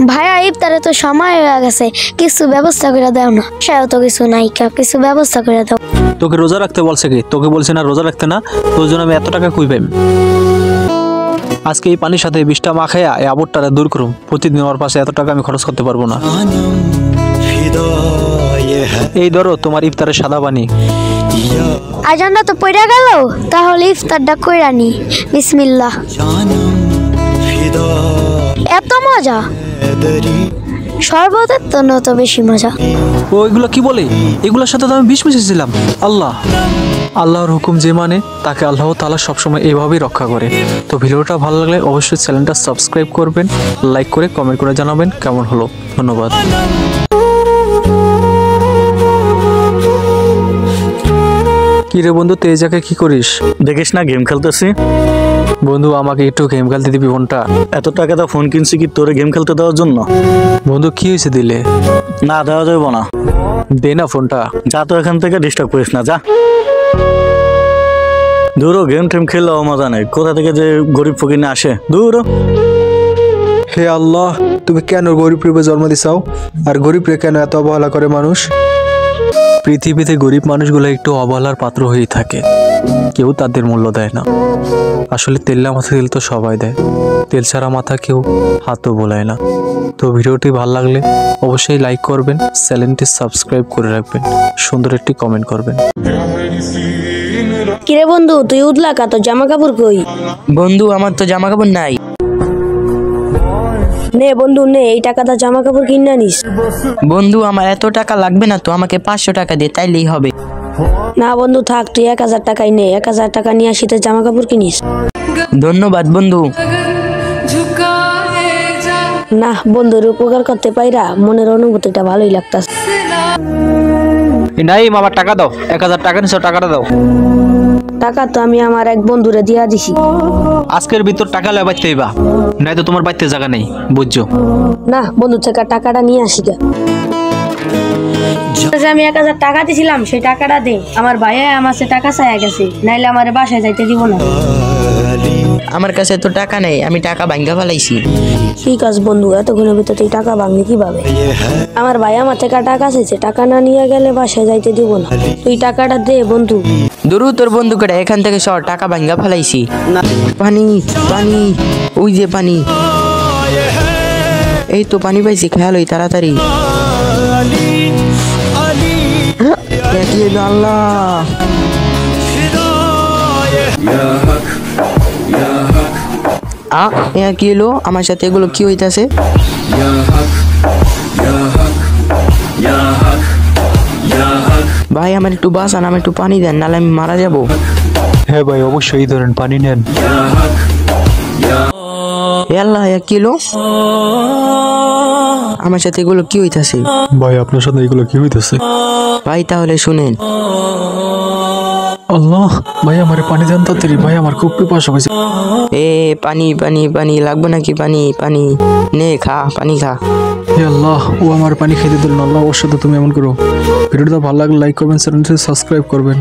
ভাইয়া ইফতারে তো সময় হয়ে গেছে, কিছু ব্যবস্থা করে দাও না। সায়ও তো কিছু নাই, কিছু ব্যবস্থা করে দাও। তোকে রোজা রাখতে বলছে কি? তোকে বলছে না রোজা রাখতে না? তোর জন্য আমি এত টাকা কই পাইম? আজকে এই পানির সাথে 20টা মাখাইয়া এই আবরটারে দূর করুম। প্রতিদিন ওর পাশে এত টাকা আমি খরচ করতে পারবো না। এই ধরো তোমার ইফতারের সাদা পানি। আজানটা তো পড়ে গেল, তাহলে ইফতারটা কইরা নি। বিসমিল্লাহ। এত মজা, শরবতের তো নত বেশি মজা। ও এগুলো কি বলে? এগুলোর সাথে তো আমি বিষ মিশিয়েছিলাম। আল্লাহর হুকুম যে মানে তাকে আল্লাহ তাআলা সবসময় এইভাবেই রক্ষা করে। তো ভিডিওটা ভালো লাগলে অবশ্যই চ্যানেলটা সাবস্ক্রাইব করবেন, লাইক করে কমেন্ট করে জানাবেন কেমন হলো। ধন্যবাদ। কি রে বন্ধু, তেজাকে কি করিস? দেখিস না গেম খেলতেছি। বন্ধু আমাকে একটু গেম খেলতে দিবি ফোনটা? এত টাকা দা ফোন কিনছি কি তোরে গেম খেলতে দেওয়ার জন্য? বন্ধু কি হয়েছে দিলে? না দেওয়া যাবে না। দে না ফোনটা। যা তো এখান থেকে, ডিস্টার্ব করিস না, যা। দূরও গেম টেম খেললেও মজা নেই। কোথা থেকে যে গরিব ফকির আসে, দূরও। হে আল্লাহ, তুমি কেন গরিব রূপে জন্ম দিছাও? আর গরিব রে কেন এত অবহেলা করে মানুষ? পৃথিবীতে গরিব মানুষগুলো একটু অবহেলার পাত্র হয়েই থাকে, কেউ তাদের মূল্য দেয় না। আসলে তেললা মাথা তেল তো সবাই দেয়, তেল ছাড়া মাথা কেউ হাতও বোলায় না। তো ভিডিওটি ভালো লাগলে অবশ্যই লাইক করবেন, চ্যানেলটি সাবস্ক্রাইব করে রাখবেন, সুন্দর একটি কমেন্ট করবেন। কিরে বন্ধু, তুই উদলা কা? তোর জামা কাপড় কই? বন্ধু আমার তো জামা কাপড় নাই। নে বন্ধু নে, এই টাকাটা জামা কাপড় কিনে নিস। বন্ধু আমার এত টাকা লাগবে না তো, আমাকে 500 টাকা দে তাইলেই হবে। না বন্ধু থাক, তুই 1000 টাকাই নে। 1000 টাকা নিয়ে আসিতে জামা কাপড় কিনিস। ধন্যবাদ বন্ধু। না বন্ধুর উপকার করতে পাইরা মনের অনুভূতিটা ভালোই লাগতাছে। নাই আমার টাকা দাও, 1000 টাকা নিছো, টাকাটা দাও। টাকা তো আমি আমার এক বন্ধুরে দিয়া দিছি। আজকের ভিতর টাকা লয় বাইতে হইবা, নাই তো তোমার বাইতে জায়গা নেই, বুঝছো? না বন্ধু থেকে টাকাটা নিয়ে আসি গে। আমি 1000 টাকা দিছিলাম, সেই টাকাটা দে। আমার ভাইয়া আমার কাছে টাকা চাইয়া গেছে, নাইলে আমার বাসায় যাইতে দিব না। আমার কাছে তো টাকা নেই, আমি টাকা ভাঙ্গা ফেলাইছি। ঠিক আছে বন্ধু, এতক্ষণের ভিতরে তুই টাকা ভাঙলি কিভাবে? আমার ভাই আমার থেকে টাকা চাইছে, টাকা না নিয়ে গেলে বাসায় যাইতে দিব না। তুই টাকাটা দে বন্ধু। দূর তোর বন্ধু করে, এখান থেকে সর, টাকা ভাঙ্গা ফেলাইছি। পানি পানি, ওই যে পানি। এই তো পানি পাইছি, খেয়াল হই তাড়াতাড়ি। আল্লাহ কি এলো আমার সাথে? এগুলো কি হইতাছে? ভাই আমার একটু বাঁচান, আমার একটু পানি দেন, নাহলে আমি মারা যাবো। হ্যাঁ ভাই অবশ্যই ধরেন, পানি নেন। আল্লাহ কি এলো আমার সাথে? এগুলো কি হইতাছে? ভাই আপনার সাথে এগুলো কি হইতেছে? ভাই তাহলে শুনেন। আল্লাহ ভাই আমার পানি দেন তাড়াতাড়ি, ভাই আমার খুব পিপাসা হয়েছে। পানি পানি পানি লাগবে নাকি? পানি পানি নে, খা, পানি খা। হে আল্লাহ, ও আমার পানি খেতে দিল না। আল্লাহ ওর সাথে তুমি এমন করো। ভিডিওটা ভালো লাগলে লাইক করবেন, চ্যানেলটি সাবস্ক্রাইব করবেন।